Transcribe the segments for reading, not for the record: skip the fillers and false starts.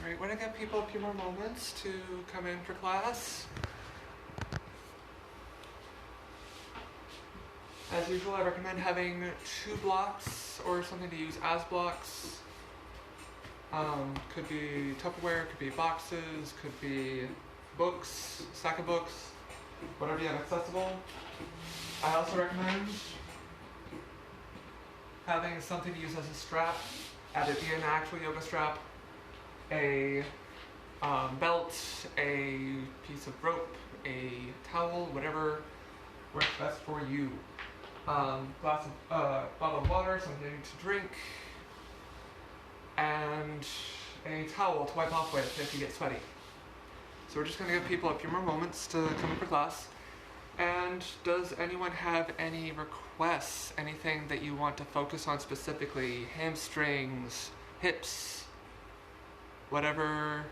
Alright, want to give people a few more moments to come in for class. As usual, I recommend having 2 blocks or something to use as blocks. Could be Tupperware, could be boxes, could be books, stack of books, whatever you have accessible. I also recommend having something to use as a strap, either be an actual yoga strap, a belt, a piece of rope, a towel, whatever works best for you. Bottle of water, something to drink, and a towel to wipe off with if you get sweaty. So we're just going to give people a few more moments to come in for class. And does anyone have any requests? Anything that you want to focus on specifically? Hamstrings, hips, whatever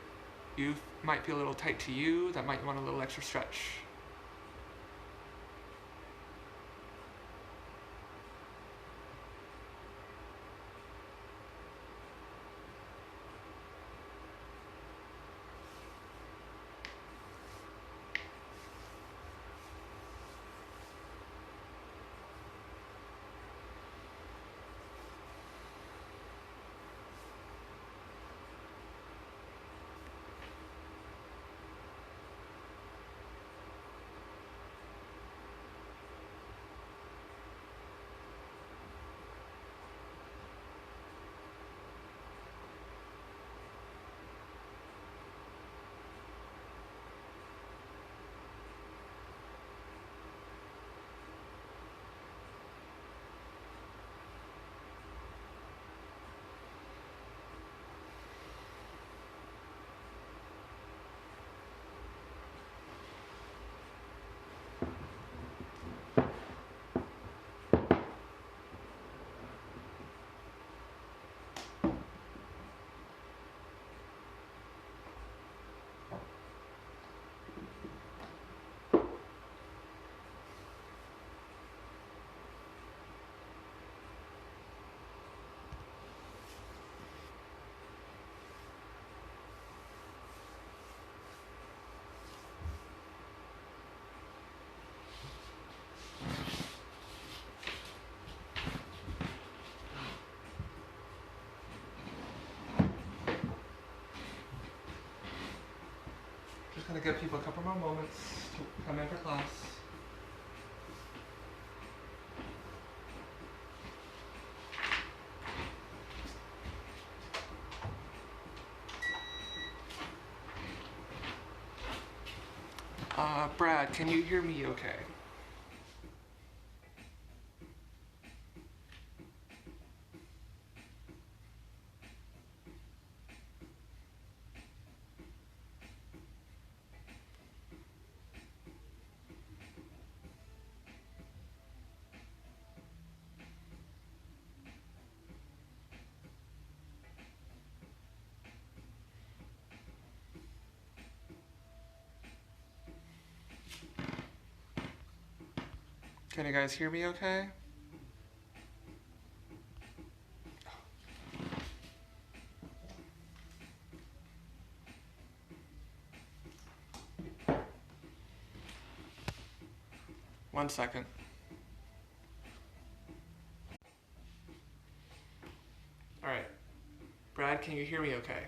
you might feel a little tight to you, that might want a little extra stretch. Just gonna give people a couple more moments to come in for class. Brad, can you hear me okay? Can you guys hear me okay? One second. All right. Brad, can you hear me okay?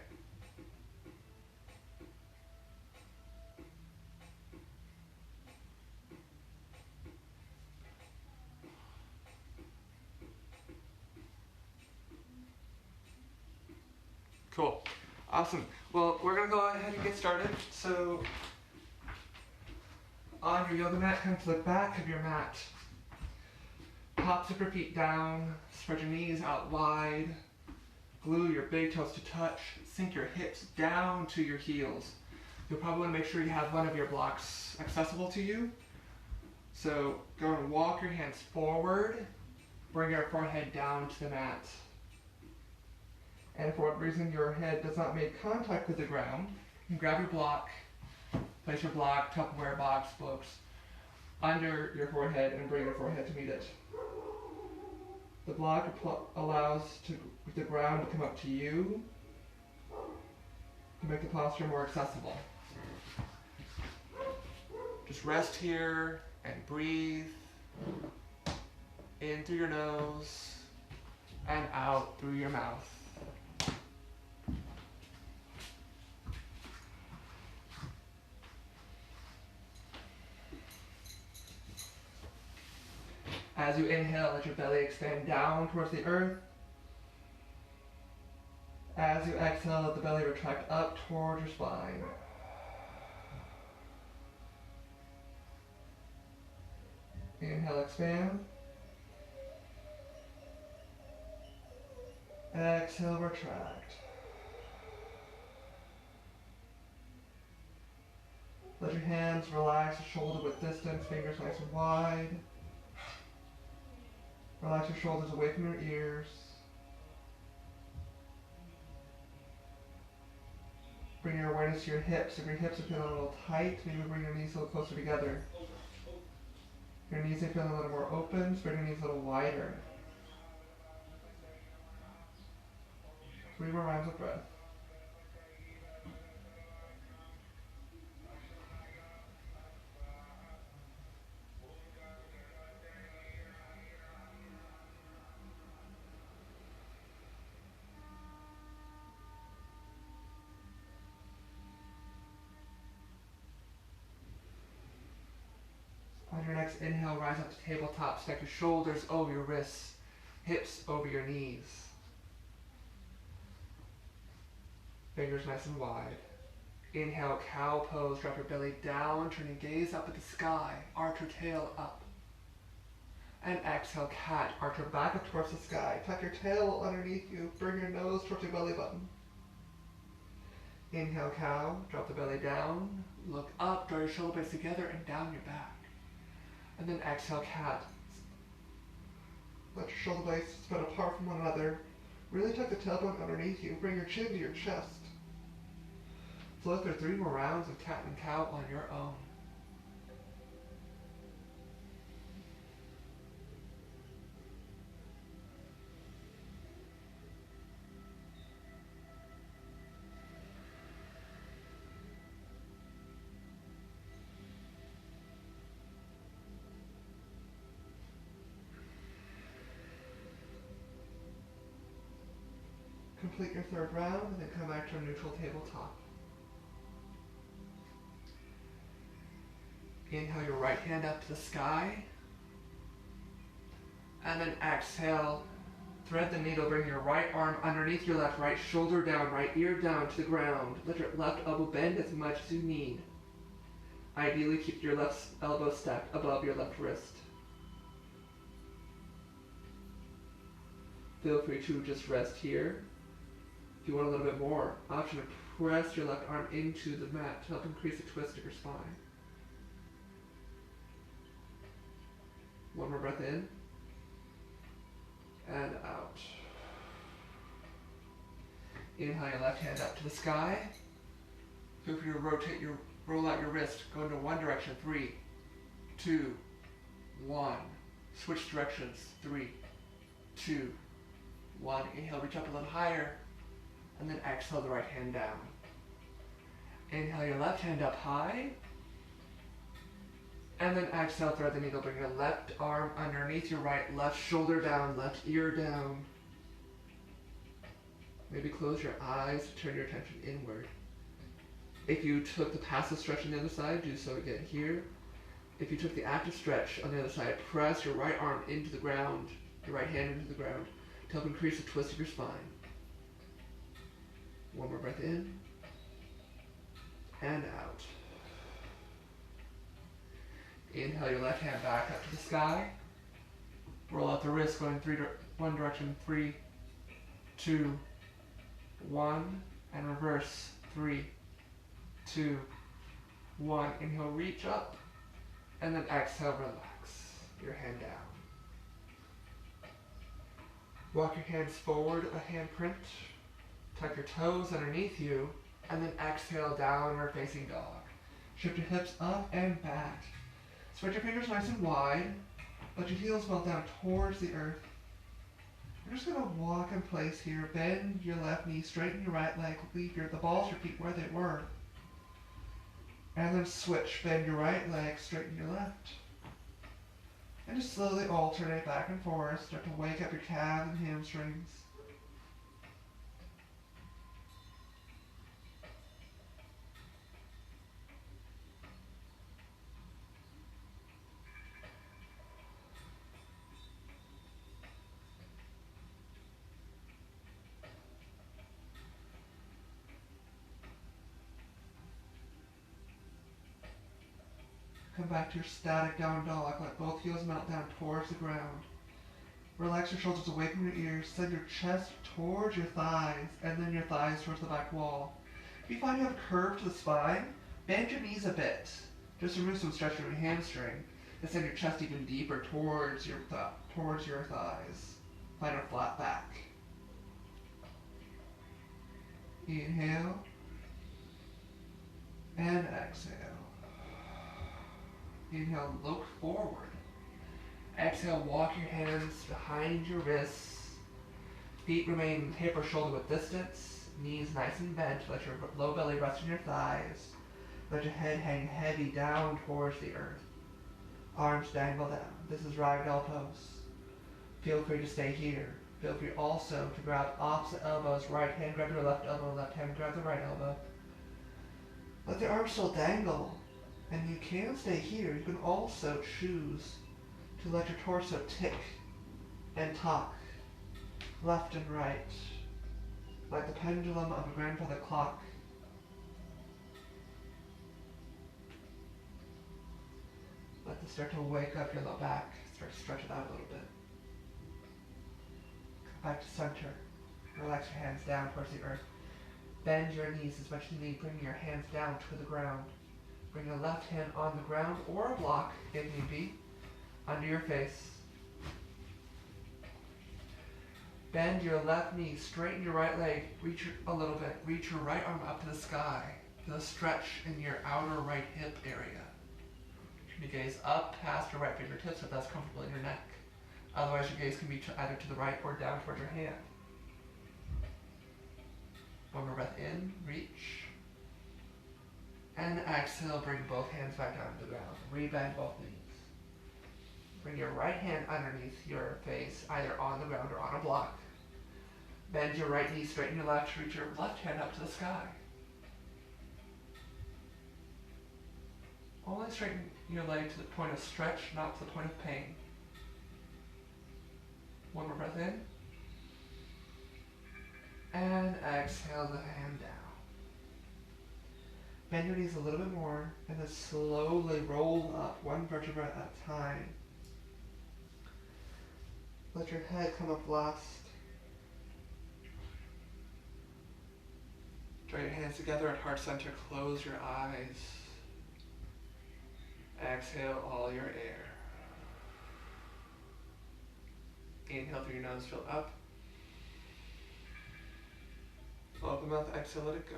Cool. Awesome. Well, we're going to go ahead and get started. So, on your yoga mat, come to the back of your mat. Pop your feet down, spread your knees out wide, glue your big toes to touch, sink your hips down to your heels. You'll probably want to make sure you have one of your blocks accessible to you. So, go and walk your hands forward, bring your forehead down to the mat. And for whatever reason your head does not make contact with the ground, you can grab your block, place your block, Tupperware box, books, under your forehead and bring your forehead to meet it. The block allows the ground to come up to you, to make the posture more accessible. Just rest here and breathe in through your nose and out through your mouth. As you inhale, let your belly expand down towards the earth. As you exhale, let the belly retract up towards your spine. Inhale, expand. Exhale, retract. Let your hands relax, shoulder width distance, fingers nice and wide. Relax your shoulders away from your ears. Bring your awareness to your hips. If your hips are feeling a little tight, maybe bring your knees a little closer together. Your knees are feeling a little more open, spread your knees a little wider. 3 more rounds of breath. On your next inhale, rise up to tabletop. Stack your shoulders over your wrists, hips over your knees. Fingers nice and wide. Inhale, cow pose. Drop your belly down, turn your gaze up at the sky. Arch your tail up. And exhale, cat. Arch your back up towards the sky. Tuck your tail underneath you. Bring your nose towards your belly button. Inhale, cow. Drop the belly down. Look up, draw your shoulder blades together and down your back. And then exhale, cat. Let your shoulder blades spread apart from one another. Really tuck the tailbone underneath you. Bring your chin to your chest. Flow through 3 more rounds of cat and cow on your own. Complete your 3rd round and then come back to a neutral tabletop. Inhale your right hand up to the sky. And then exhale, thread the needle, bring your right arm underneath your left, right shoulder down, right ear down to the ground. Let your left elbow bend as much as you need. Ideally, keep your left elbow stacked above your left wrist. Feel free to just rest here. If you want a little bit more, option to press your left arm into the mat to help increase the twist of your spine. 1 more breath in and out. Inhale your left hand up to the sky. Feel free to roll out your wrist, go into one direction. 3, 2, 1. Switch directions. 3, 2, 1. Inhale, reach up a little higher. And then exhale the right hand down. Inhale your left hand up high. And then exhale, thread the needle. Bring your left arm underneath your right, left shoulder down, left ear down. Maybe close your eyes to turn your attention inward. If you took the passive stretch on the other side, do so again here. If you took the active stretch on the other side, press your right arm into the ground, your right hand into the ground, to help increase the twist of your spine. 1 more breath in and out. Inhale your left hand back up to the sky. Roll out the wrist going one direction. 3, 2, 1. And reverse. 3, 2, 1. Inhale, reach up. And then exhale, relax your hand down. Walk your hands forward, a hand print. Tuck your toes underneath you. And then exhale, downward facing dog. Shift your hips up and back. Spread your fingers nice and wide. Let your heels well down towards the earth. We're just gonna walk in place here. Bend your left knee, straighten your right leg, leave the balls your feet where they were. And then switch. Bend your right leg, straighten your left. And just slowly alternate back and forth. Start to wake up your calves and hamstrings. Come back to your static down dog. Let both heels melt down towards the ground. Relax your shoulders away from your ears. Send your chest towards your thighs, and then your thighs towards the back wall. If you find you have a curve to the spine, bend your knees a bit. Just remove some stretch from your hamstring. And send your chest even deeper towards your thighs. Find a flat back. Inhale. And exhale. Inhale, look forward. Exhale, walk your hands behind your wrists. Feet remain hip or shoulder width distance. Knees nice and bent. Let your low belly rest on your thighs. Let your head hang heavy down towards the earth. Arms dangle down. This is ragdoll pose. Feel free to stay here. Feel free also to grab opposite elbows. Right hand grab your left elbow, left hand grab the right elbow. Let the arms still dangle. And you can stay here. You can also choose to let your torso tick and talk left and right, like the pendulum of a grandfather clock. Let this start to wake up your low back. Start to stretch it out a little bit. Come back to center. Relax your hands down towards the earth. Bend your knees as much as you need, bringing your hands down to the ground. Bring your left hand on the ground or a block, if need be, under your face. Bend your left knee, straighten your right leg, reach a little bit, reach your right arm up to the sky. Feel a stretch in your outer right hip area. Turn your gaze up past your right fingertips if that's comfortable in your neck. Otherwise, your gaze can be either to the right or down towards your hand. One more breath in, reach. And exhale, bring both hands back down to the ground. Rebend both knees. Bring your right hand underneath your face, either on the ground or on a block. Bend your right knee, straighten your left, reach your left hand up to the sky. Only straighten your leg to the point of stretch, not to the point of pain. One more breath in. And exhale the hand down. Bend your knees a little bit more, and then slowly roll up one vertebra at a time. Let your head come up last. Draw your hands together at heart center, close your eyes. Exhale all your air. Inhale through your nose, fill up. Open mouth, exhale, let it go.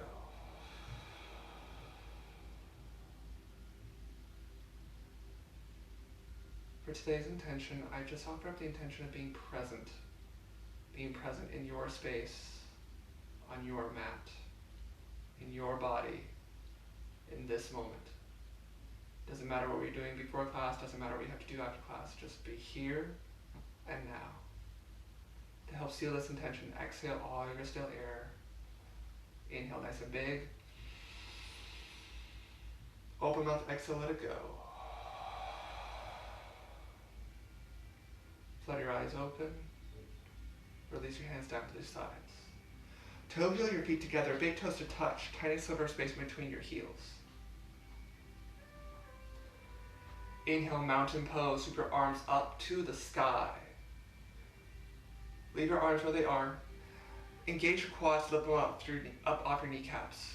For today's intention, I just offer up the intention of being present in your space, on your mat, in your body, in this moment. Doesn't matter what we're doing before class, doesn't matter what we have to do after class, just be here and now. To help seal this intention, exhale all your still air. Inhale nice and big. Open mouth, exhale, let it go. Flutter your eyes open. Release your hands down to the sides. Toe heel your feet together, big toes to touch, tiny sliver of space between your heels. Inhale, mountain pose, sweep your arms up to the sky. Leave your arms where they are. Engage your quads, lift them up off your kneecaps.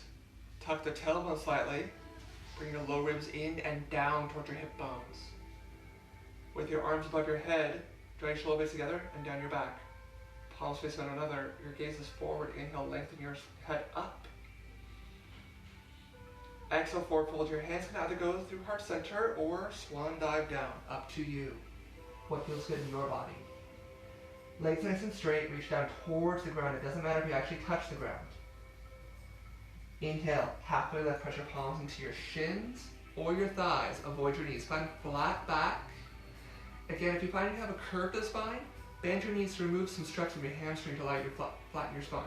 Tuck the tailbone slightly. Bring your low ribs in and down towards your hip bones. With your arms above your head, draw your shoulder blades together and down your back. Palms face one another. Your gaze is forward. Inhale, lengthen your head up. Exhale, forward fold. Your hands can either go through heart center or swan dive down. Up to you. What feels good in your body. Legs nice and straight, reach down towards the ground. It doesn't matter if you actually touch the ground. Inhale, halfway lift, press your palms into your shins or your thighs. Avoid your knees. Find flat back. Again, if you find you have a curved spine, bend your knees to remove some stretch from your hamstring to allow you to flatten your spine.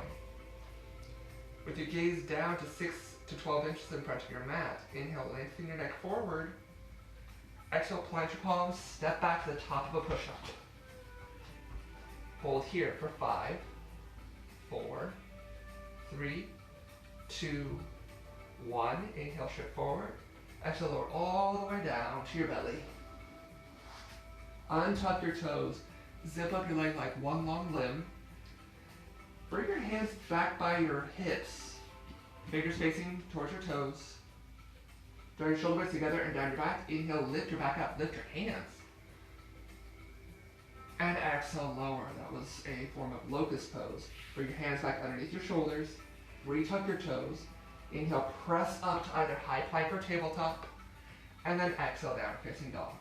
With your gaze down to 6 to 12 inches in front of your mat, inhale, lengthen your neck forward. Exhale, plant your palms, step back to the top of a push-up. Hold here for 5, 4, 3, 2, 1. Inhale, shift forward. Exhale, lower all the way down to your belly. Untuck your toes. Zip up your leg like one long limb. Bring your hands back by your hips. Fingers facing towards your toes. Draw your shoulder blades together and down your back. Inhale, lift your back up. Lift your hands. And exhale, lower. That was a form of locust pose. Bring your hands back underneath your shoulders. Retuck your toes. Inhale, press up to either high plank or tabletop. And then exhale, down facing dog.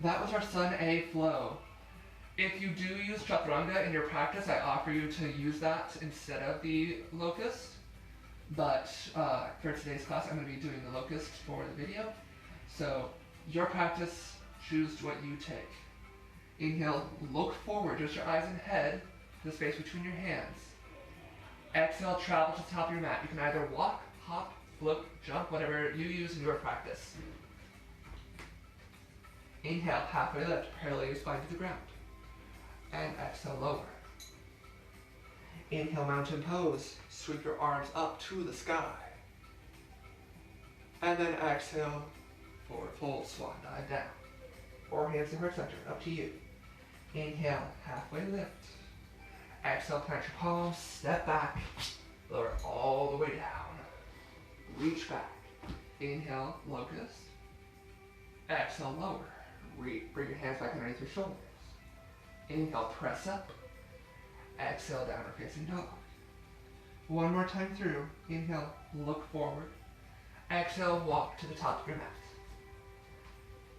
That was our Sun A flow. If you do use chaturanga in your practice, I offer you to use that instead of the locust. But for today's class, I'm going to be doing the locust for the video. So your practice, choose what you take. Inhale, look forward, just your eyes and head to the space between your hands. Exhale, travel to the top of your mat. You can either walk, hop, float, jump, whatever you use in your practice. Inhale, halfway lift, parallel your spine to the ground. And exhale, lower. Inhale, mountain pose. Sweep your arms up to the sky. And then exhale, forward fold, swan dive down. Or hands to heart center, up to you. Inhale, halfway lift. Exhale, plant your palms, step back, lower all the way down. Reach back. Inhale, locust. Exhale, lower. Bring your hands back underneath your shoulders. Inhale, press up. Exhale, downward facing dog. One more time through. Inhale, look forward. Exhale, walk to the top of your mat.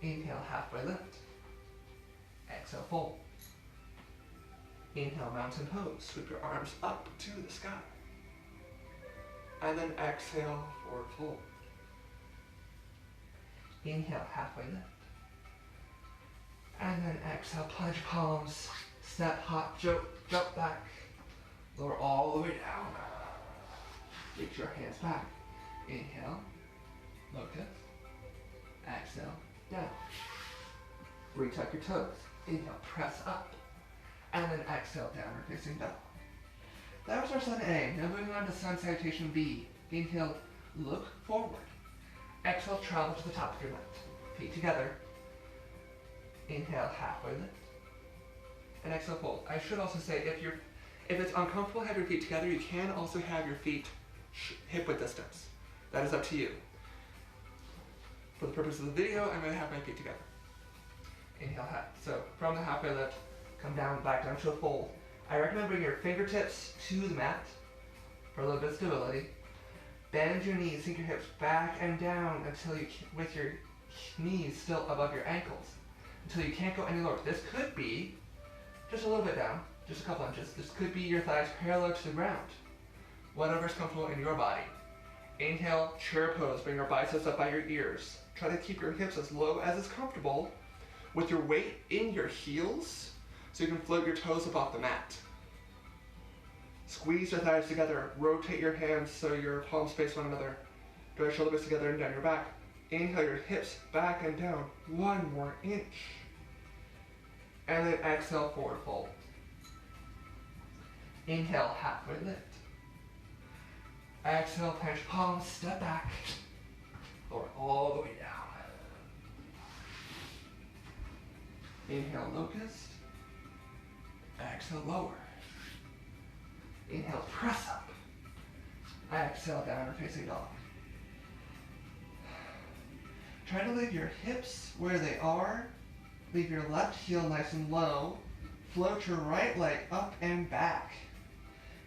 Inhale, halfway lift. Exhale, fold. Inhale, mountain pose. Sweep your arms up to the sky. And then exhale, forward fold. Inhale, halfway lift. And then exhale, plunge palms, step, hop, jump back. Lower all the way down. Reach your hands back. Inhale, locust. Exhale, down. Retuck your toes. Inhale, press up. And then exhale, downward facing dog. That was our Sun A. Now moving on to Sun Salutation B. Inhale, look forward. Exhale, travel to the top of your mat. Feet together. Inhale, halfway lift. And exhale, fold. I should also say, if it's uncomfortable to have your feet together, you can also have your feet hip-width distance. That is up to you. For the purpose of the video, I'm going to have my feet together. Inhale, half. So from the halfway lift, come down, back down to a fold. I recommend bringing your fingertips to the mat for a little bit of stability. Bend your knees, sink your hips back and down until you, with your knees still above your ankles, until you can't go any lower. This could be just a little bit down, just a couple inches. This could be your thighs parallel to the ground. Whatever's comfortable in your body. Inhale, chair pose. Bring your biceps up by your ears. Try to keep your hips as low as is comfortable with your weight in your heels so you can float your toes up off the mat. Squeeze your thighs together. Rotate your hands so your palms face one another. Draw your shoulder blades together and down your back. Inhale your hips back and down. One more inch. And then exhale, forward fold. Inhale, halfway lift. Exhale, plant your palms, step back. Lower all the way down. Inhale, locust. Exhale, lower. Inhale, press up. Exhale, downward facing dog. Try to leave your hips where they are. Leave your left heel nice and low. Float your right leg up and back.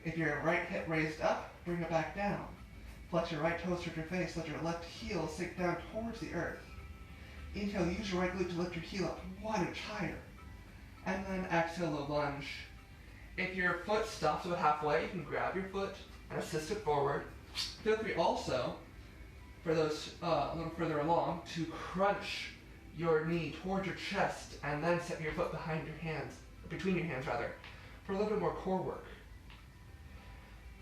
If your right hip raised up, bring it back down. Flex your right toes towards your face. Let your left heel sink down towards the earth. Inhale, use your right glute to lift your heel up 1 inch higher. And then exhale, low lunge. If your foot stops about halfway, you can grab your foot and assist it forward. Feel free also, for those a little further along, to crunch your knee towards your chest and then set your foot behind your hands, between your hands rather, for a little bit more core work.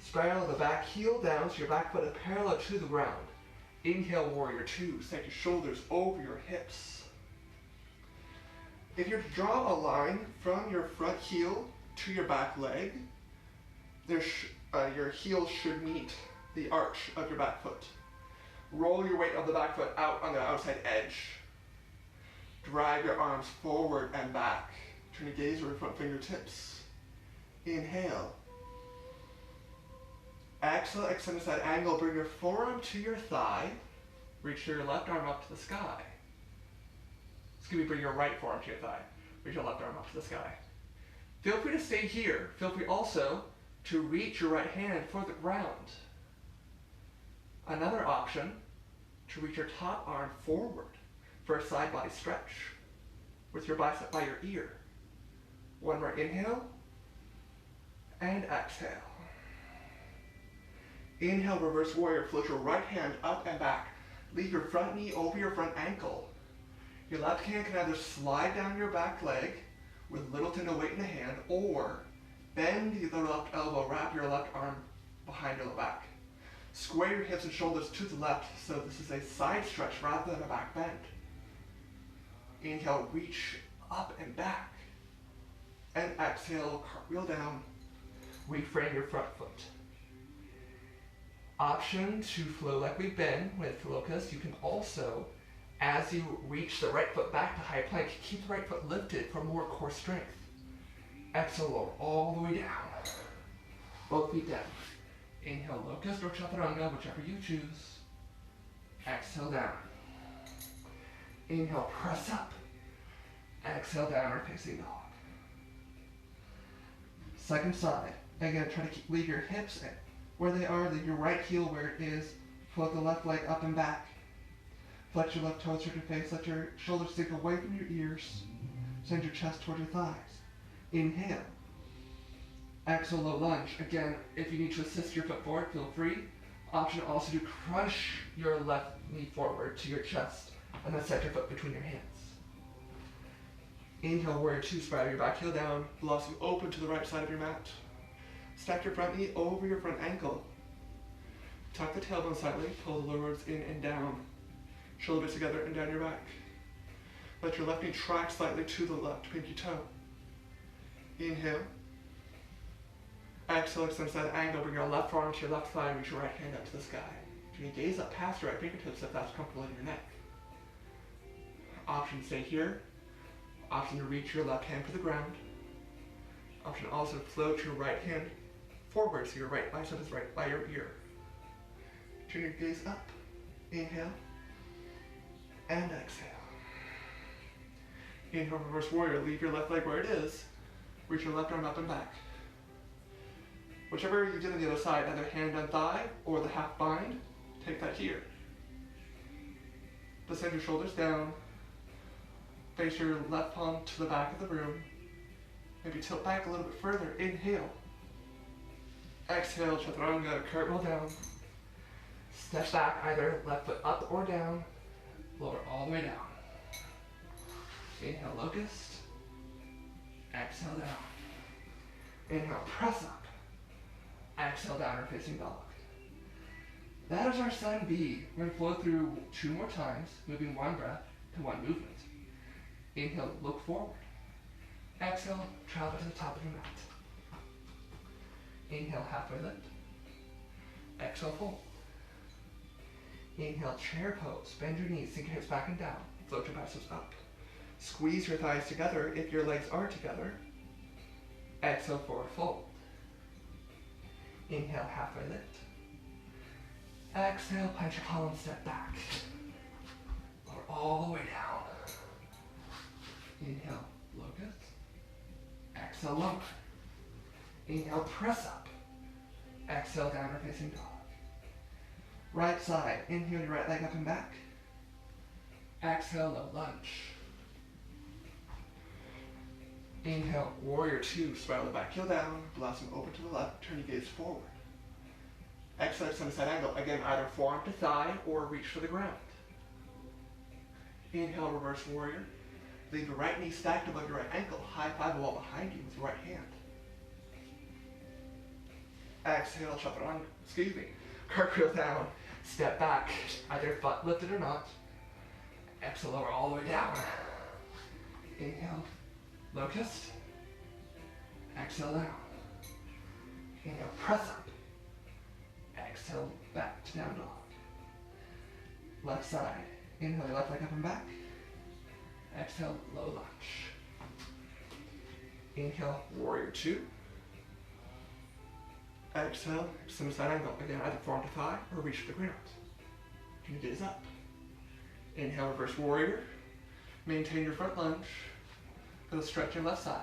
Spiral the back heel down so your back foot is parallel to the ground. Inhale, warrior two. Set your shoulders over your hips. If you draw a line from your front heel to your back leg, your heel should meet the arch of your back foot. Roll your weight of the back foot out on the outside edge. Drive your arms forward and back. Turn your gaze over your front fingertips. Inhale. Exhale, extend to side angle. Bring your forearm to your thigh. Reach your left arm up to the sky. Bring your right forearm to your thigh. Reach your left arm up to the sky. Feel free to stay here. Feel free also to reach your right hand for the ground. Another option, to reach your top arm forward for a side body stretch with your bicep by your ear. One more inhale and exhale. Inhale, reverse warrior. Float your right hand up and back. Leave your front knee over your front ankle. Your left hand can either slide down your back leg with little to no weight in the hand, or bend the left elbow, wrap your left arm behind your back. Square your hips and shoulders to the left, so this is a side stretch rather than a back bend. Inhale, reach up and back. And exhale, cartwheel down. Reframe your front foot. Option to flow like we've been with locust. You can also, as you reach the right foot back to high plank, keep the right foot lifted for more core strength. Exhale, lower all the way down. Both feet down. Inhale, locust or chaturanga, whichever you choose. Exhale, down. Inhale, press up. Exhale, downward facing dog. Second side. Again, try to leave your hips where they are, leave your right heel where it is. Float the left leg up and back. Flex your left toes toward your face. Let your shoulders sink away from your ears. Send your chest toward your thighs. Inhale. Exhale, low lunge. Again, if you need to assist your foot forward, feel free. Option also to crush your left knee forward to your chest and then set your foot between your hands. Inhale, warrior two. Spiral your back heel down. Blossom open to the right side of your mat. Stack your front knee over your front ankle. Tuck the tailbone slightly. Pull the lower ribs in and down. Shoulder blades together and down your back. Let your left knee track slightly to the left pinky toe. Inhale. Exhale, extend side angle. Bring your left forearm to your left thigh and reach your right hand up to the sky. You can gaze up past your right fingertips if that's comfortable in your neck. Option stay here. Option to reach your left hand to the ground. Option also to float your right hand forward so your right bicep is right by your ear. Turn your gaze up. Inhale. And exhale. Inhale, reverse warrior. Leave your left leg where it is. Reach your left arm up and back. Whichever you did on the other side, either hand on thigh or the half bind, take that here. Descend your shoulders down. Face your left palm to the back of the room. Maybe tilt back a little bit further. Inhale. Exhale, chaturanga, cartwheel down. Step back, either left foot up or down. Lower all the way down. Inhale, locust. Exhale, down. Inhale, press up. Exhale, downward facing dog. That is our sun B. We're going to flow through 2 more times, moving 1 breath to 1 movement. Inhale, look forward. Exhale, travel to the top of your mat. Inhale, halfway lift. Exhale, fold. Inhale, chair pose. Bend your knees, sink your hips back and down. Float your biceps up. Squeeze your thighs together if your legs are together. Exhale, forward fold. Inhale, halfway lift. Exhale, plank your column, step back. Lower all the way down. Inhale, locust. Exhale, lower. Inhale, press up. Exhale, downward facing dog. Right side, inhale your right leg up and back. Exhale, low lunge. Inhale, warrior two, spiral the back heel down, blossom over to the left, turn your gaze forward. Exhale, extend to side angle. Again, either forearm to thigh or reach for the ground. Inhale, reverse warrior. Leave your right knee stacked above your right ankle. High five the wall behind you with your right hand. Exhale, cartwheel down. Step back, either butt lifted or not. Exhale, lower all the way down. Inhale, locust. Exhale, down. Inhale, press up. Exhale, back to down dog. Left side. Inhale, your left leg up and back. Exhale, low lunge. Inhale, warrior two. Exhale, extend to side angle. Again, either forearm to thigh or reach to the ground. Turn your gaze up. Inhale, reverse warrior. Maintain your front lunge. Go stretch your left side.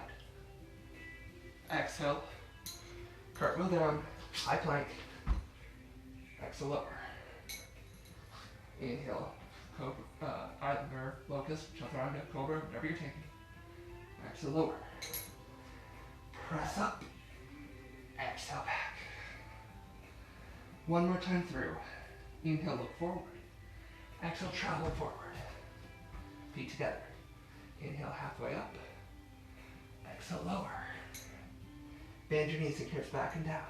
Exhale, cartwheel down, high plank. Exhale, lower. Inhale, cobra, either locust, chaturanga, cobra, whatever you're taking. Exhale, lower. Press up. Exhale, back. One more time through. Inhale, look forward. Exhale, travel forward. Feet together. Inhale, halfway up. Exhale, lower. Bend your knees and hips back and down.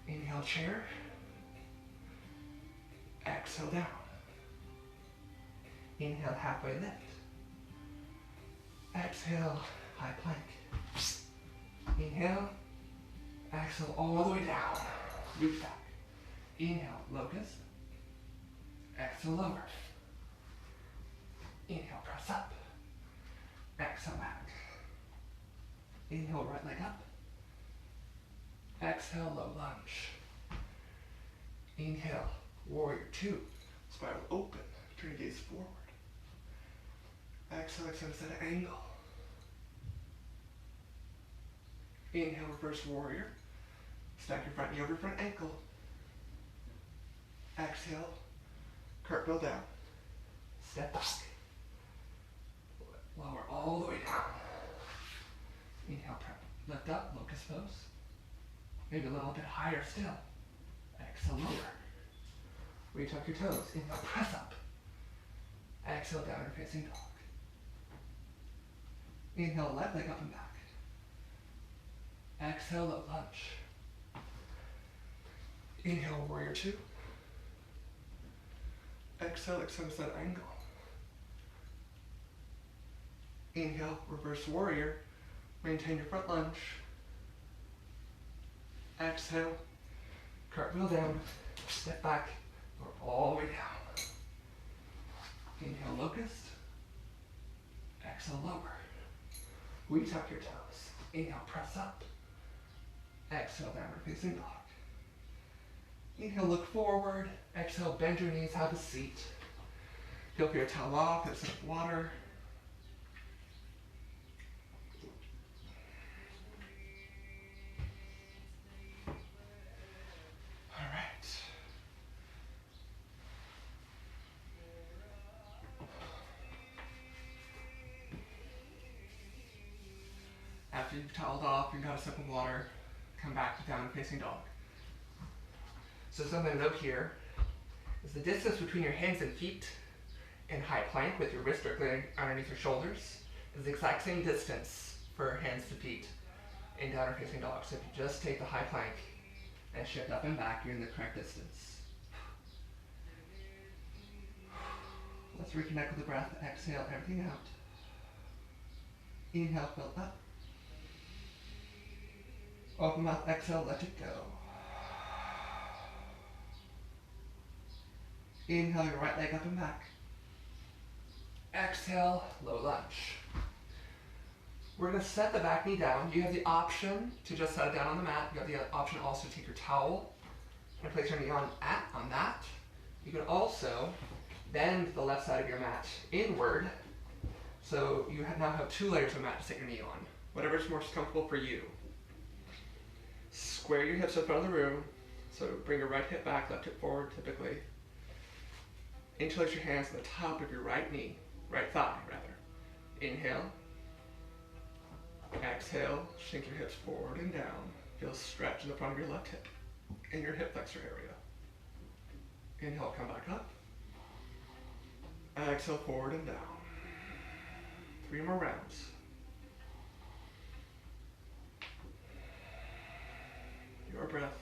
Inhale, chair. Exhale, down. Inhale, halfway lift. Exhale, high plank. Inhale. Exhale, all the way down. Reach back. Inhale, locust. Exhale, lower. Inhale, press up. Exhale, back. Inhale, right leg up. Exhale, low lunge. Inhale, warrior two. Spiral open. Turn your gaze forward. Exhale, extend to that angle. Inhale, reverse warrior. Stack your front knee over your front ankle. Exhale, cartwheel down. Step back. Lower all the way down. Inhale, lift up, locust pose. Maybe a little bit higher still. Exhale, lower. Retuck your toes. Inhale, press up. Exhale, downward facing dog. Inhale, left leg up and back. Exhale, low lunge. Inhale, warrior two. Exhale, extend to that angle. Inhale, reverse warrior. Maintain your front lunge. Exhale, cartwheel down. Step back, or all the way down. Inhale, locust. Exhale, lower. Retuck your toes. Inhale, press up. Exhale, downward facing dog. Inhale, look forward. Exhale, bend your knees, have a seat. Feel free to towel off, get some water. All right. After you've toweled off, you've got a sip of water, come back to downward facing dog. So something to note here is the distance between your hands and feet in high plank with your wrist directly underneath your shoulders is the exact same distance for hands to feet in downward facing dog. So if you just take the high plank and shift up and back, you're in the correct distance. Let's reconnect with the breath. Exhale everything out. Inhale, fill up. Open mouth, exhale, let it go. Inhale your right leg up and back. Exhale, low lunge. We're going to set the back knee down. You have the option to just set it down on the mat. You have the option also to take your towel and place your knee on that. You can also bend the left side of your mat inward, so you now have 2 layers of mat to set your knee on. Whatever's most comfortable for you. Square your hips in front of the room. So bring your right hip back, left hip forward typically. Interlace your hands on the top of your right knee, right thigh rather. Inhale. exhale, sink your hips forward and down. Feel stretch in the front of your left hip in your hip flexor area. Inhale, come back up. Exhale, forward and down. 3 more rounds. Your breath,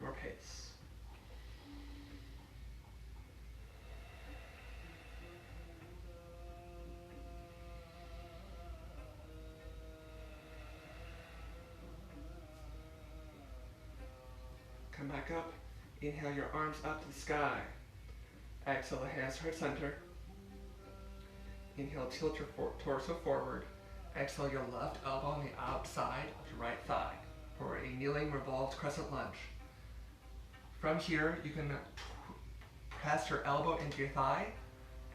your pace. Come back up. Inhale your arms up to the sky. Exhale the hands to heart center. Inhale, tilt your torso forward. Exhale your left elbow on the outside of your right thigh for a kneeling revolved crescent lunge. From here, you can press your elbow into your thigh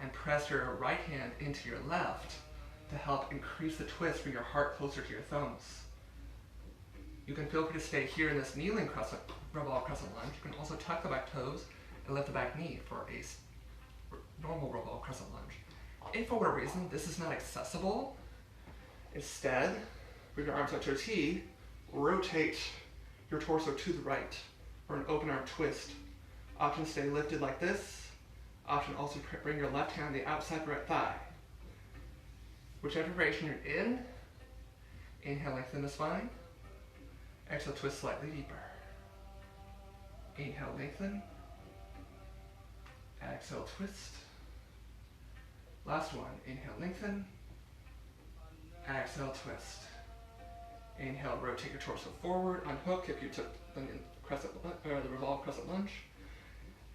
and press your right hand into your left to help increase the twist, bring your heart closer to your thumbs. You can feel free to stay here in this kneeling revolved crescent lunge. You can also tuck the back toes and lift the back knee for a normal revolved crescent lunge. If for whatever reason this is not accessible, instead, bring your arms up to a T, rotate your torso to the right for an open arm twist. Option stay lifted like this. Option also bring your left hand to the outside of the right thigh. Whichever variation you're in, inhale, lengthen the spine. Exhale, twist slightly deeper. Inhale, lengthen. Exhale, twist. Last one, inhale, lengthen. Exhale, twist. Inhale, rotate your torso forward, unhook if you took the revolved crescent lunge.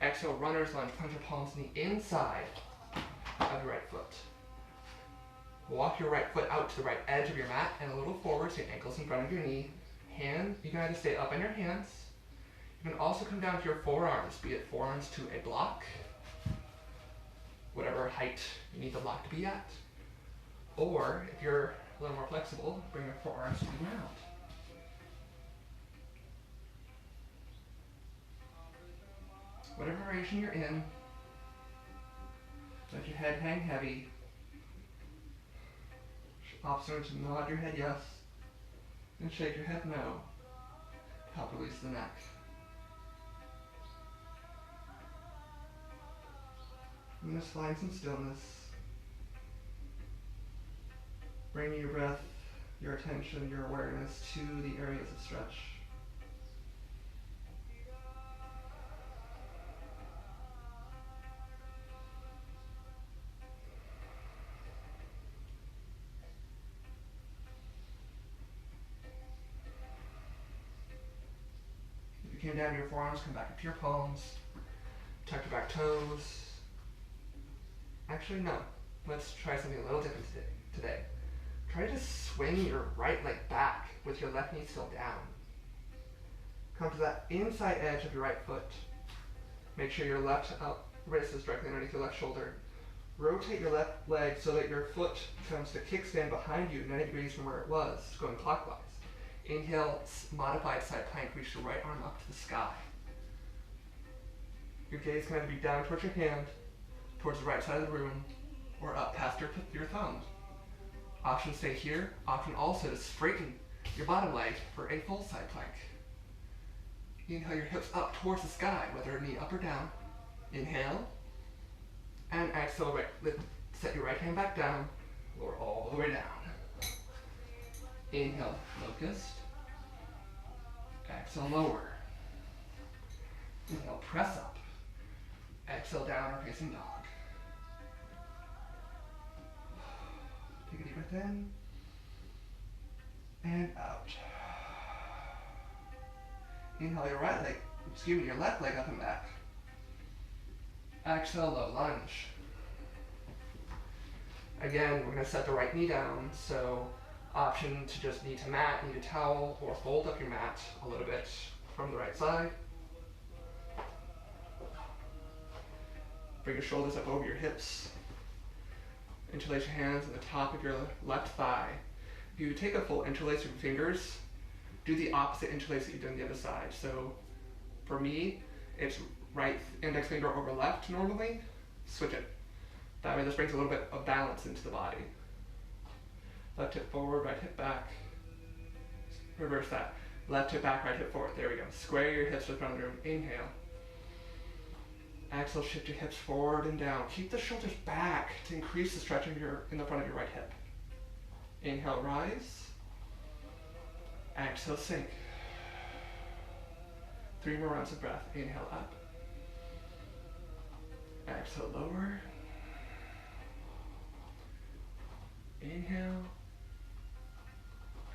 Exhale, runner's lunge, punch your palms in the inside of your right foot. Walk your right foot out to the right edge of your mat and a little forward, so your ankles in front of your knee. You can either stay up on your hands. You can also come down to your forearms, be it forearms to a block, whatever height you need the block to be at. Or if you're a little more flexible, bring your forearms to the ground. Whatever variation you're in, let your head hang heavy. Option to nod your head yes, and shake your head no. Help release the neck. And just find some stillness. Bring your breath, your attention, your awareness to the areas of stretch. If you came down to your forearms, come back up to your palms. Tuck your back toes. Actually, no. Let's try something a little different today. Try to swing your right leg back with your left knee still down. Come to that inside edge of your right foot. Make sure your left wrist is directly underneath your left shoulder. Rotate your left leg so that your foot comes to kickstand behind you 90 degrees from where it was, going clockwise. Inhale, modified side plank, reach the right arm up to the sky. Your gaze can either be down towards your hand, towards the right side of the room, or up past your thumbs. Option stay here. Option also to straighten your bottom leg for a full side plank. Inhale your hips up towards the sky, whether knee up or down. Inhale. And exhale, set your right hand back down, lower all the way down. Inhale, locust. Exhale, lower. Inhale, press up. Exhale, downward facing dog. Take a deep breath in and out. Inhale your left leg up and back. Exhale, low lunge. Again, we're going to set the right knee down, so option to just knee to mat, knee to towel, or fold up your mat a little bit from the right side. Bring your shoulders up over your hips. Interlace your hands on the top of your left thigh. If you take a full interlace of your fingers, do the opposite interlace that you've done the other side. So for me, it's right index finger over left normally. Switch it. That way this brings a little bit of balance into the body. Left hip forward, right hip back. Reverse that. Left hip back, right hip forward. There we go. Square your hips to the front of the room. Inhale. Exhale, shift your hips forward and down. Keep the shoulders back to increase the stretch in the front of your right hip. Inhale, rise. Exhale, sink. 3 more rounds of breath. Inhale, up. Exhale, lower. Inhale.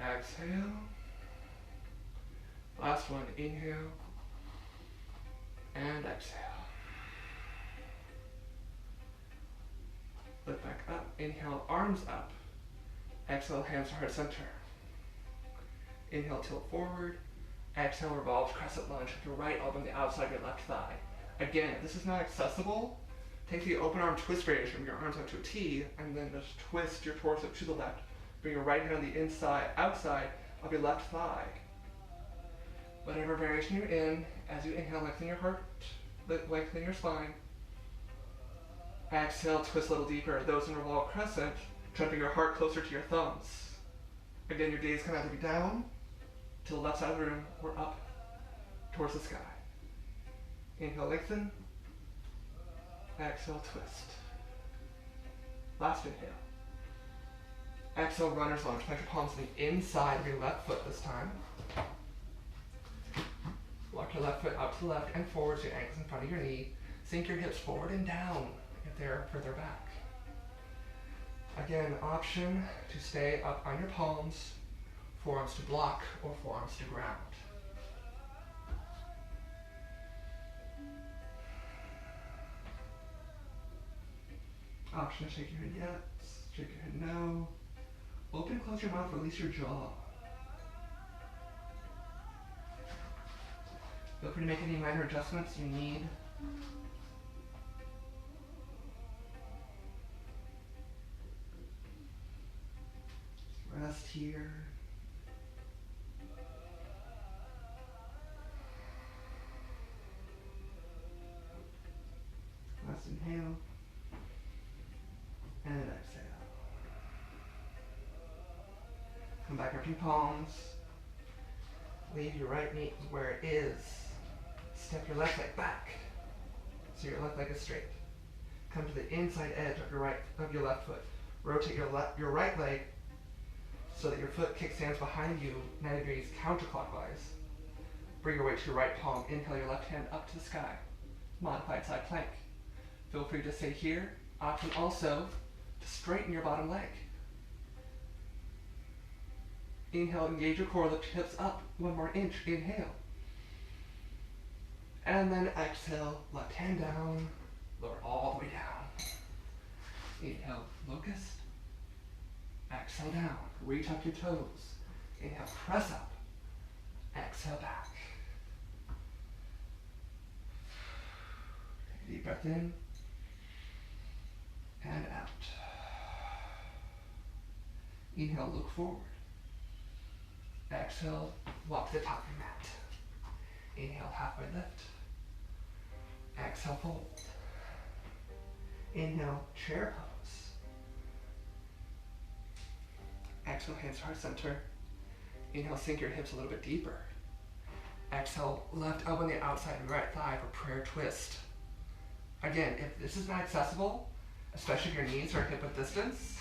Exhale. Last one. Inhale. And exhale. Lift back up. Inhale, arms up. Exhale, hands to heart center. Inhale, tilt forward. Exhale, revolve, crescent lunge with your right elbow on the outside of your left thigh. Again, if this is not accessible, take the open arm twist variation. Bring your arms up to a T, and then just twist your torso to the left. Bring your right hand on the inside, outside of your left thigh. Whatever variation you're in, as you inhale, lengthen your heart, lengthen your spine. Exhale, twist a little deeper. Those in revolve crescent, try to bring your heart closer to your thumbs. Again, your gaze can either be down to the left side of the room or up towards the sky. Inhale, lengthen. Exhale, twist. Last inhale. Exhale, runner's lunge. Plant your palms on the inside of your left foot this time. Walk your left foot out to the left and forward so your ankles in front of your knee. Sink your hips forward and down if they're further back. Again, option to stay up on your palms, forearms to block or forearms to ground. Option to shake your head yes, shake your head no. Open and close your mouth, release your jaw. Feel free to make any minor adjustments you need. Rest here. Last inhale. And exhale. Come back up to your palms. Leave your right knee where it is. Step your left leg back so your left leg is straight. Come to the inside edge of your left foot. Rotate your right leg so that your foot kickstands behind you 90 degrees counterclockwise. Bring your weight to your right palm. Inhale your left hand up to the sky. Modified side plank. Feel free to stay here. Option also to straighten your bottom leg. Inhale, engage your core, lift your hips up 1 more inch. Inhale. And then exhale, left hand down, lower all the way down. Inhale, locust. Exhale down, reach up your toes. Inhale, press up. Exhale back. Take a deep breath in and out. Inhale, look forward. Exhale, walk to the top of your mat. Inhale, halfway lift. Exhale, fold. Inhale, chair pose. Exhale, hands to heart center. Inhale, sink your hips a little bit deeper. Exhale, left elbow on the outside of your right thigh for prayer twist. Again, if this is not accessible, especially if your knees are hip width distance,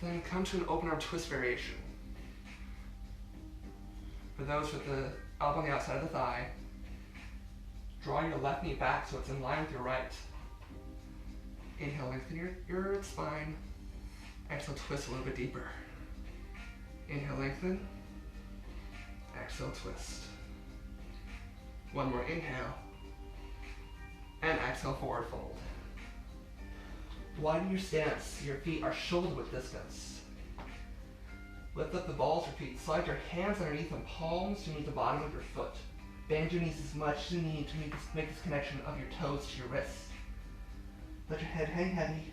then come to an open arm twist variation. For those with the elbow on the outside of the thigh, draw your left knee back so it's in line with your right. Inhale, lengthen your spine. Exhale, twist a little bit deeper. Inhale, lengthen. Exhale, twist. 1 more inhale. And exhale, forward fold. Widen your stance. Your feet are shoulder width distance. Lift up the balls of your feet. Slide your hands underneath them, palms to meet the bottom of your foot. Bend your knees as much as you need to make this connection of your toes to your wrists. Let your head hang heavy.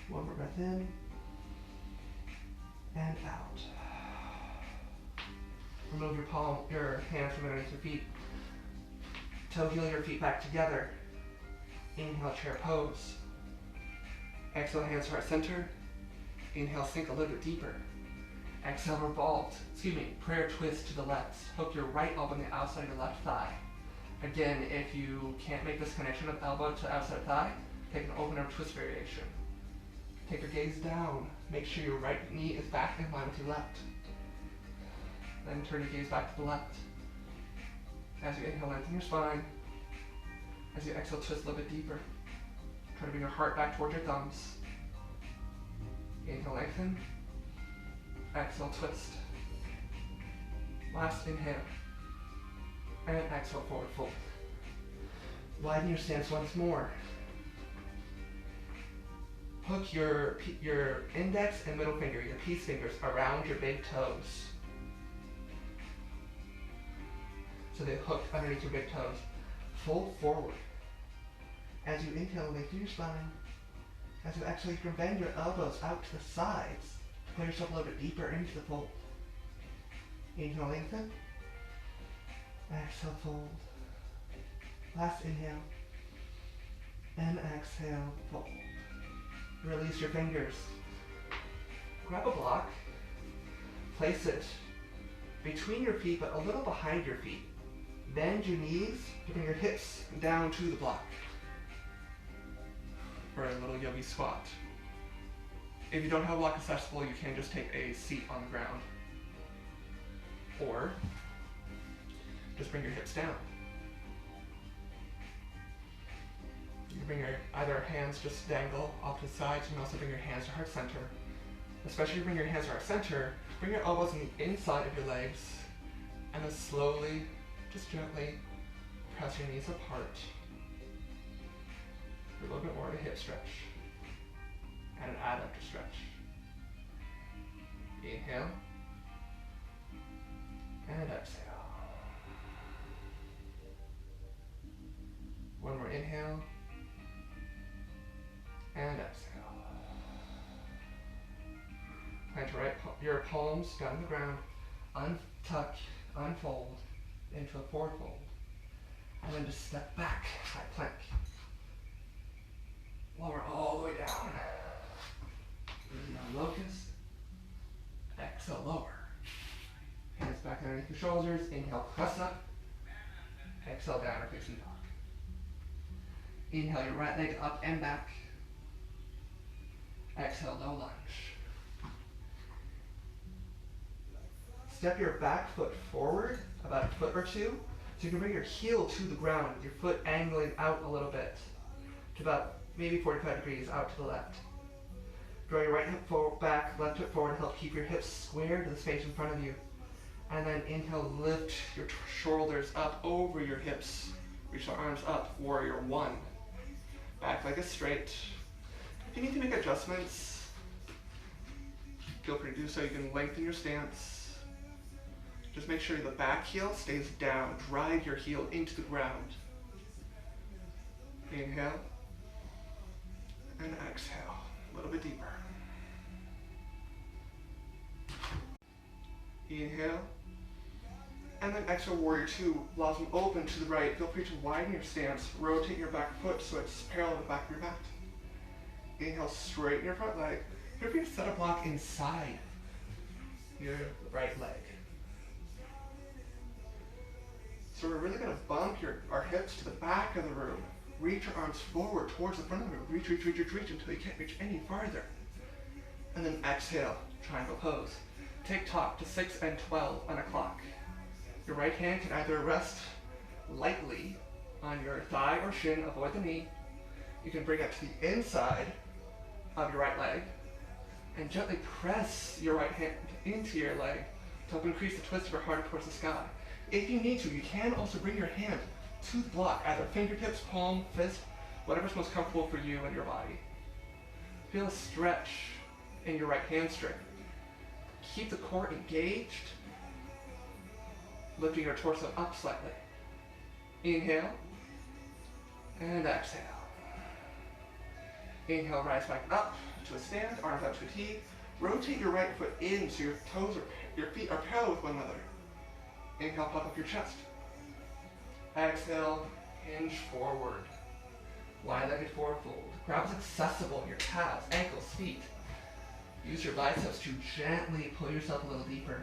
One more breath in and out. Remove your hands from underneath your feet. Toe heel your feet back together. Inhale, chair pose. Exhale, hands to heart center. Inhale, sink a little bit deeper. Exhale, prayer twist to the left. Hook your right elbow on the outside of your left thigh. Again, if you can't make this connection of elbow to outside thigh, take an open arm twist variation. Take your gaze down. Make sure your right knee is back in line with your left. Then turn your gaze back to the left. As you inhale, lengthen your spine. As you exhale, twist a little bit deeper. Try to bring your heart back towards your thumbs. Inhale, lengthen. Exhale, twist. Last inhale. And exhale, forward fold. Widen your stance once more. Hook your index and middle finger, your peace fingers, around your big toes. So they hook underneath your big toes. Fold forward. As you inhale, lengthen your spine. As you exhale, you can bend your elbows out to the sides to pull yourself a little bit deeper into the fold. Inhale, lengthen. Exhale, fold. Last inhale. And exhale, fold. Release your fingers. Grab a block. Place it between your feet, but a little behind your feet. Bend your knees to bring your hips down to the block. For a little yogi squat. If you don't have a block accessible, you can just take a seat on the ground. Or just bring your hips down. You can bring either hands just dangle off to the sides. You can also bring your hands to heart center. Especially if you bring your hands to heart center, bring your elbows on the inside of your legs and then slowly, just gently press your knees apart. A little bit more of a hip stretch and an adductor stretch. Inhale and exhale. One more inhale and exhale. Plant your palms down on the ground, untuck, unfold into a forward fold, and then just step back, high plank. Lower all the way down. Inhale, locust. Exhale, lower. Hands back underneath the shoulders. Inhale, press up. Exhale, downward facing dog. Inhale your right leg up and back. Exhale, low lunge. Step your back foot forward about a foot or two, so you can bring your heel to the ground, with your foot angling out a little bit to about maybe 45 degrees out to the left. Draw your right hip forward, back, left hip forward, help keep your hips square to the space in front of you. And then inhale, lift your shoulders up over your hips. Reach the arms up, warrior one. Back leg is straight. If you need to make adjustments, feel free to do so. You can lengthen your stance. Just make sure the back heel stays down. Drive your heel into the ground. Inhale. And exhale, a little bit deeper. Inhale. And then exhale, warrior two. Blossom open to the right. Feel free to widen your stance. Rotate your back foot so it's parallel to the back of your mat. Inhale, straighten your front leg. Feel free to set a block inside your right leg. So we're really going to bump our hips to the back of the room. Reach your arms forward towards the front of the room. Reach until you can't reach any farther. And then exhale, triangle pose. Take top to 6 and 12 on a clock. Your right hand can either rest lightly on your thigh or shin, avoid the knee. You can bring it to the inside of your right leg and gently press your right hand into your leg to help increase the twist of your heart towards the sky. If you need to, you can also bring your hand to the block, either fingertips, palm, fist, whatever's most comfortable for you and your body. Feel a stretch in your right hamstring. Keep the core engaged, lifting your torso up slightly. Inhale and exhale. Inhale, rise back up to a stand, arms out to a T. Rotate your right foot in so your feet are parallel with one another. Inhale, puff up your chest. Exhale, hinge forward. Wide-legged forward fold. Grab what's accessible, your calves, ankles, feet. Use your biceps to gently pull yourself a little deeper.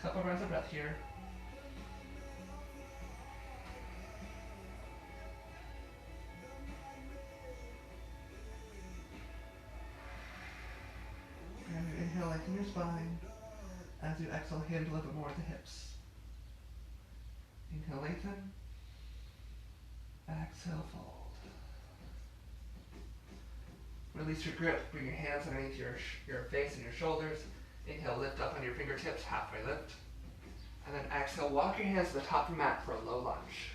Couple rounds of breath here. And inhale, lengthen your spine. As you exhale, hand a little bit more at the hips. Inhale, lengthen. Exhale, fold. Release your grip. Bring your hands underneath your face and your shoulders. Inhale, lift up on your fingertips, halfway lift. And then exhale, walk your hands to the top of the mat for a low lunge.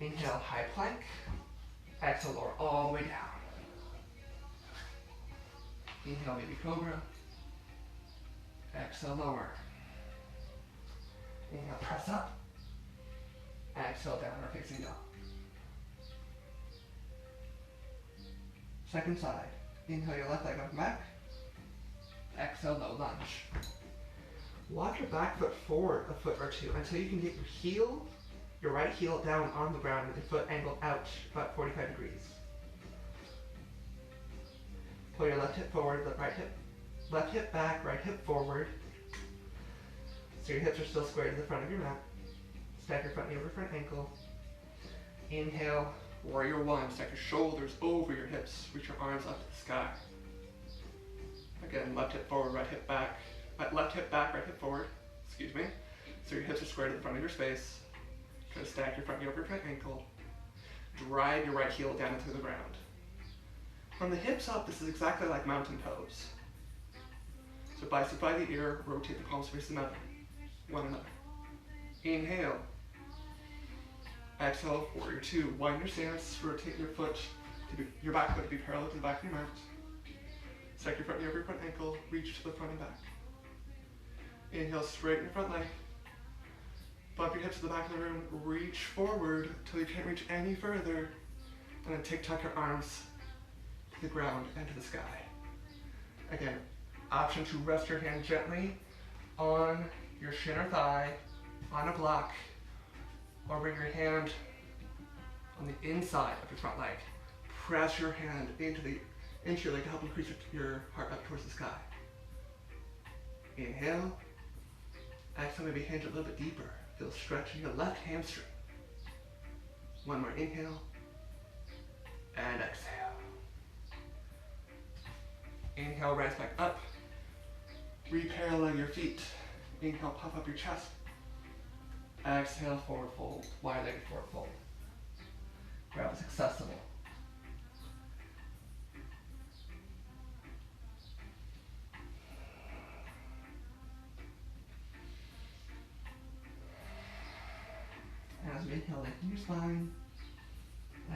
Inhale, high plank. Exhale, lower all the way down. Inhale, baby cobra. Exhale, lower. Inhale, press up. Exhale, downward facing dog. Second side. Inhale your left leg up and back. Exhale, low lunge. Walk your back foot forward a foot or two until you can get your right heel down on the ground with your foot angled out about 45 degrees. Pull your left hip forward, left hip back, right hip forward. So your hips are still square to the front of your mat. Stack your front knee over front ankle. Inhale, warrior one. Stack your shoulders over your hips. Reach your arms up to the sky. Again, left hip forward, right hip back. Left hip back, right hip forward. Excuse me. So your hips are square to the front of your space. Try to stack your front knee over your front ankle. Drive your right heel down into the ground. From the hips up, this is exactly like mountain pose. So biceps by the ear, rotate the palms face one another. Inhale. Exhale, warrior two. Widen your stance, rotate your back foot to be parallel to the back of your mat. Stack your front knee over your front ankle, reach to the front and back. Inhale, straighten your front leg. Bump your hips to the back of the room, reach forward till you can't reach any further. And then tuck your arms to the ground and to the sky. Again, option to rest your hand gently on your shin or thigh, on a block, or bring your hand on the inside of your front leg. Press your hand into your leg to help increase your heart up towards the sky. Inhale. Exhale, maybe hinge a little bit deeper. Feel stretch in your left hamstring. One more inhale. And exhale. Inhale, rise back up. Re-parallel your feet. Inhale, puff up your chest. Exhale, forward fold. Wide-legged forward fold. Grab what's accessible. As you inhale, lengthen your spine.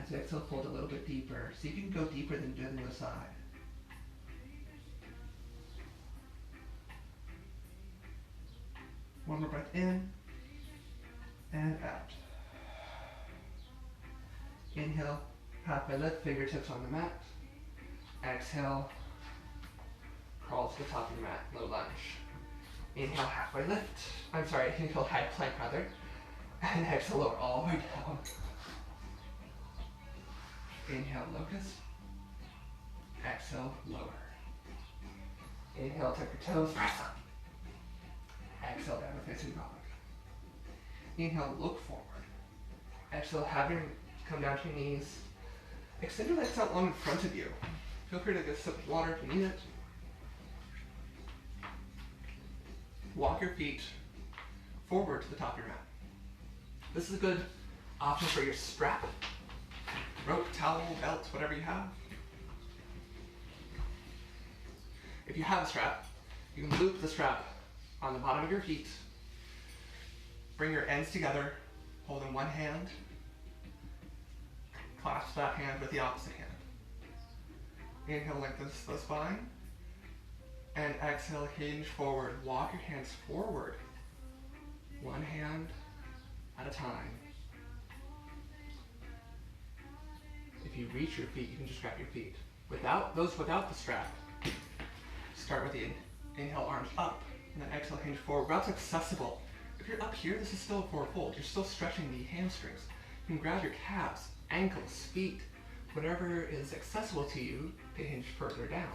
As you exhale, fold a little bit deeper. See if you can go deeper than you did on the other side. One more breath in and out. Inhale, halfway lift, fingertips on the mat. Exhale, crawl to the top of your mat, low lunge. Inhale, halfway lift. Inhale, high plank rather. And exhale, lower all the way down. Inhale, locust. Exhale, lower. Inhale, tuck your toes, press up. Exhale, downward facing dog. Inhale, look forward. Exhale, have your come down to your knees. Extend your legs out long in front of you. Feel free to get a sip of water if you need it. Walk your feet forward to the top of your mat. This is a good option for your strap, rope, towel, belt, whatever you have. If you have a strap, you can loop the strap on the bottom of your feet. Bring your ends together, hold in one hand. Clasp that hand with the opposite hand. Inhale, lengthen the spine. And exhale, hinge forward. Walk your hands forward. One hand at a time. If you reach your feet, you can just grab your feet. Without the strap, start with the inhale, arms up, and then exhale, hinge forward. Routes accessible. If you're up here, this is still a forward fold. You're still stretching the hamstrings. You can grab your calves, ankles, feet, whatever is accessible to you to hinge further down.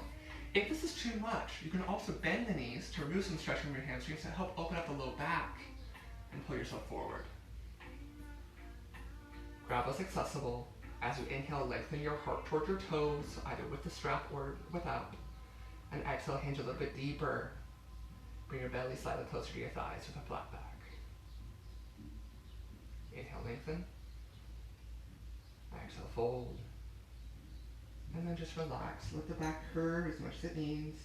If this is too much, you can also bend the knees to remove some stretching from your hamstrings to help open up the low back and pull yourself forward. Grab what's accessible. As you inhale, lengthen your heart towards your toes, either with the strap or without. And exhale, hinge a little bit deeper. Bring your belly slightly closer to your thighs with a flat back. Inhale, lengthen. Exhale, fold. And then just relax. Let the back curve as much as it needs.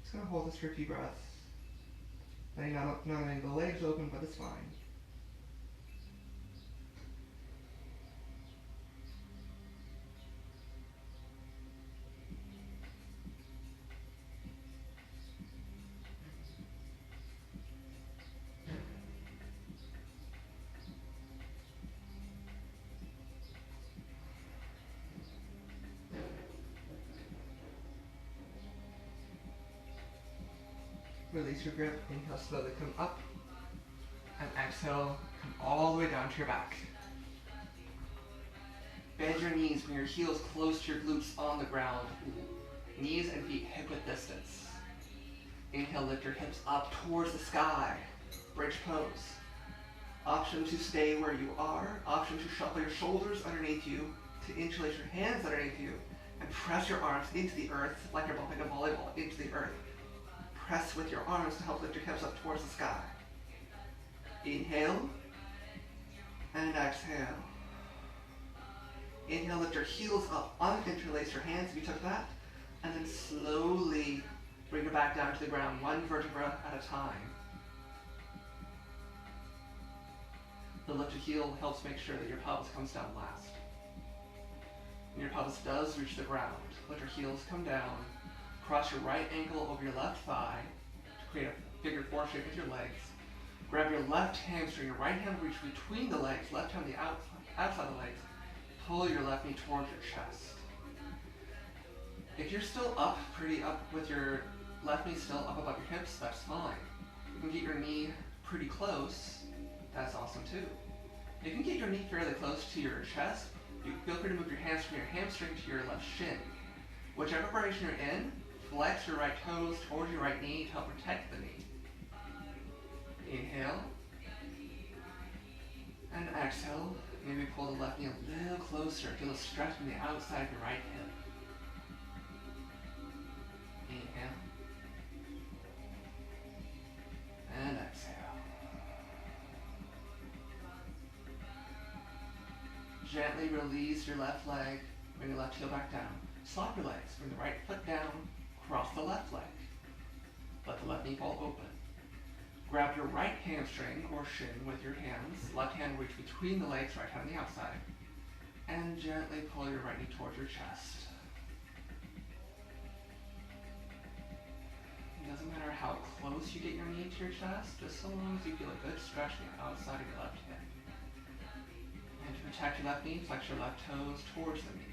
Just gonna hold this for a few breaths. Letting not only the legs open, but the spine. Release your grip, inhale, slowly come up, and exhale, come all the way down to your back. Bend your knees, bring your heels close to your glutes on the ground. Knees and feet hip-width distance. Inhale, lift your hips up towards the sky. Bridge pose. Option to stay where you are. Option to shuffle your shoulders underneath you, to interlace your hands underneath you, and press your arms into the earth like you're bumping a volleyball into the earth. Press with your arms to help lift your hips up towards the sky. Inhale and exhale. Inhale, lift your heels up, uninterlace your hands if you took that, and then slowly bring it back down to the ground, one vertebra at a time. The lifted heel helps make sure that your pelvis comes down last. When your pelvis does reach the ground, let your heels come down. Cross your right ankle over your left thigh to create a figure four shape with your legs. Grab your left hamstring, your right hand reach between the legs, left hand the outside the legs. Pull your left knee towards your chest. If you're still pretty up with your left knee still up above your hips, that's fine. You can get your knee pretty close, that's awesome too. If you can get your knee fairly close to your chest, you feel free to move your hands from your hamstring to your left shin. Whichever variation you're in, flex your right toes towards your right knee to help protect the knee. Inhale. And exhale. Maybe pull the left knee a little closer. Feel a stretch from the outside of your right hip. Inhale. And exhale. Gently release your left leg. Bring your left heel back down. Swap your legs. Bring the right foot down. Cross the left leg. Let the left knee fall open. Grab your right hamstring or shin with your hands. Left hand reach between the legs, right hand on the outside. And gently pull your right knee towards your chest. It doesn't matter how close you get your knee to your chest, just so long as you feel a good stretch on the outside of your left hip. And to protect your left knee, flex your left toes towards the knee.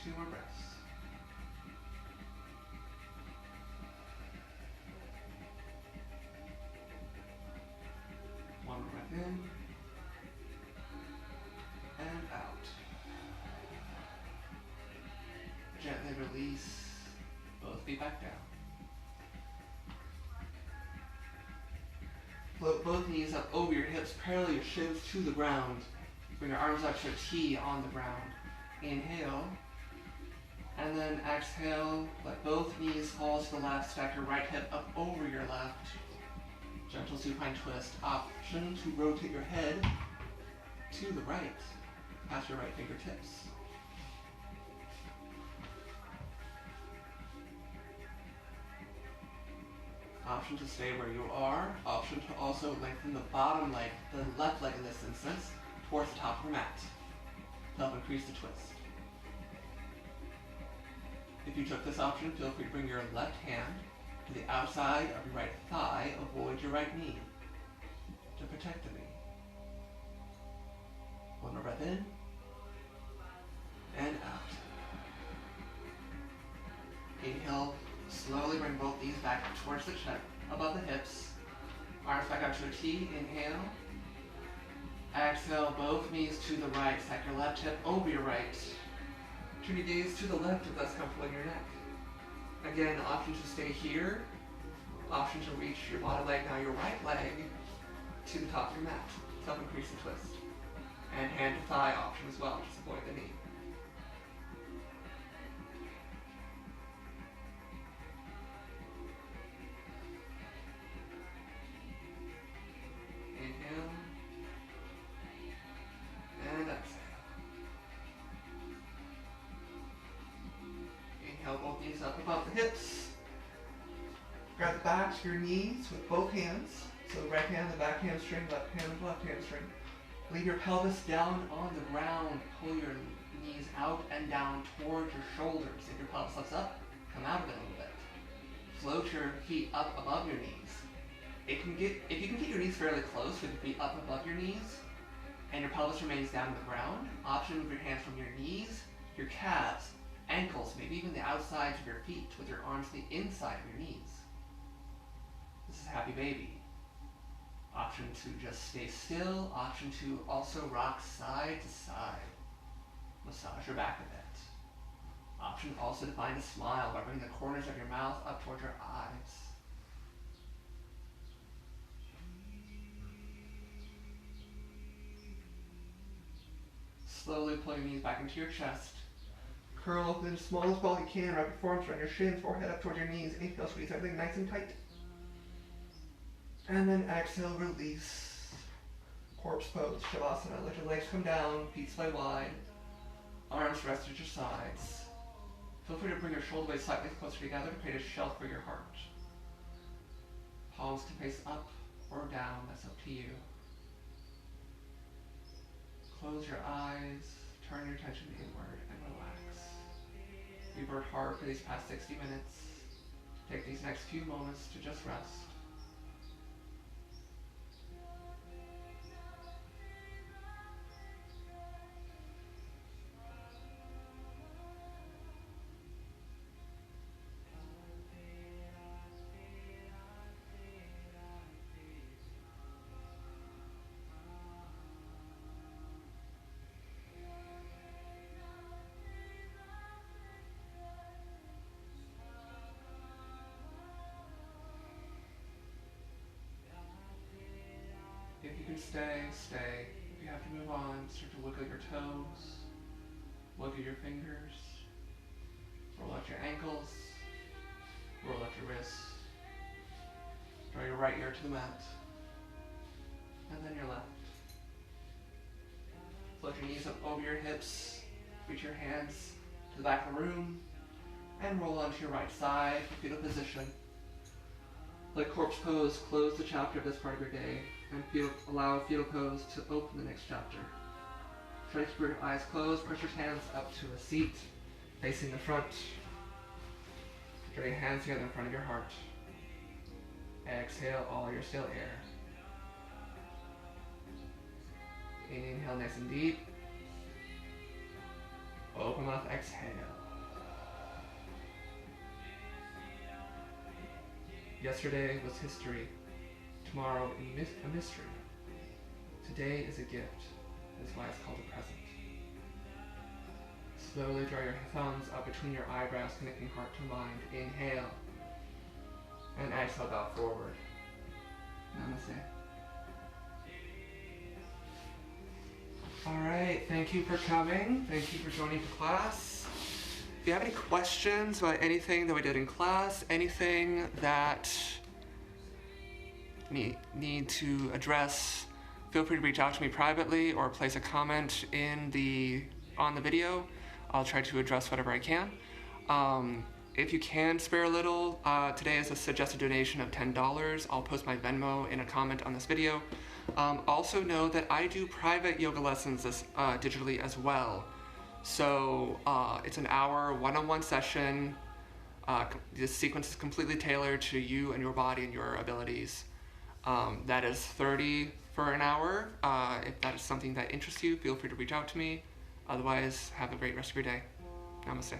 2 more breaths. One more breath in and out. Gently release both feet back down. Float both knees up over your hips, parallel your shins to the ground. Bring your arms up to a T on the ground. Inhale. And then exhale, let both knees fall to the left, stack your right hip up over your left. Gentle supine twist. Option to rotate your head to the right, past your right fingertips. Option to stay where you are. Option to also lengthen the bottom leg, the left leg in this instance, towards the top of your mat to help increase the twist. If you took this option, feel free to bring your left hand to the outside of your right thigh. Avoid your right knee to protect the knee. One more breath in and out. Inhale, slowly bring both knees back towards the chest, above the hips. Arms back out to a T. Inhale. Exhale, both knees to the right. Stack your left hip over your right. Turn your gaze to the left if that's comfortable in your neck. Again, option to stay here. Option to reach your bottom leg, now your right leg, to the top of your mat. Self-increase and twist. And hand to thigh option as well, just avoid the knee. Inhale. And exhale. Inhale, both knees up above the hips. Grab the backs of your knees with both hands. So right hand, the back hamstring, left hand, left hamstring. Leave your pelvis down on the ground. Pull your knees out and down towards your shoulders. If your pelvis lifts up, come out of it a little bit. Float your feet up above your knees. If you can get your knees fairly close with your feet up above your knees, and your pelvis remains down on the ground, option to move your hands from your knees, your calves, ankles, maybe even the outsides of your feet with your arms to the inside of your knees. This is Happy Baby. Option to just stay still. Option to also rock side to side. Massage your back a bit. Option also to find a smile by bringing the corners of your mouth up towards your eyes. Slowly pull your knees back into your chest. Curl up in the smallest ball you can. Wrap your forearms around your shins, forehead up towards your knees. Inhale, squeeze everything nice and tight. And then exhale, release. Corpse pose, Shavasana. Let your legs come down, feet splay wide. Arms rest at your sides. Feel free to bring your shoulder blades slightly closer together to create a shelf for your heart. Palms can face up or down, that's up to you. Close your eyes, turn your attention inward and relax. You've worked hard for these past 60 minutes. Take these next few moments to just rest. If you can stay, stay. If you have to move on, start to wiggle your toes, wiggle your fingers, roll out your ankles, roll out your wrists, draw your right ear to the mat, and then your left. Float your knees up over your hips, reach your hands to the back of the room, and roll onto your right side for fetal position. Let corpse pose close the chapter of this part of your day, and allow fetal pose to open the next chapter. Try to keep your eyes closed, push your hands up to a seat, facing the front. Draw your hands together in front of your heart. Exhale all your still air. Inhale nice and deep. Open mouth, exhale. Yesterday was history. Tomorrow a mystery. Today is a gift. That's why it's called a present. Slowly draw your thumbs up between your eyebrows, connecting heart to mind. Inhale. And exhale, bow forward. Namaste. Alright, thank you for coming. Thank you for joining the class. If you have any questions about anything that we did in class, anything that need to address, feel free to reach out to me privately or place a comment on the video. I'll try to address whatever I can. If you can spare a little, today is a suggested donation of $10. I'll post my Venmo in a comment on this video. Also know that I do private yoga lessons digitally as well. So it's an hour one-on-one session. This sequence is completely tailored to you and your body and your abilities. That is 30 for an hour. If that is something that interests you, feel free to reach out to me. Otherwise, have a great rest of your day. Namaste.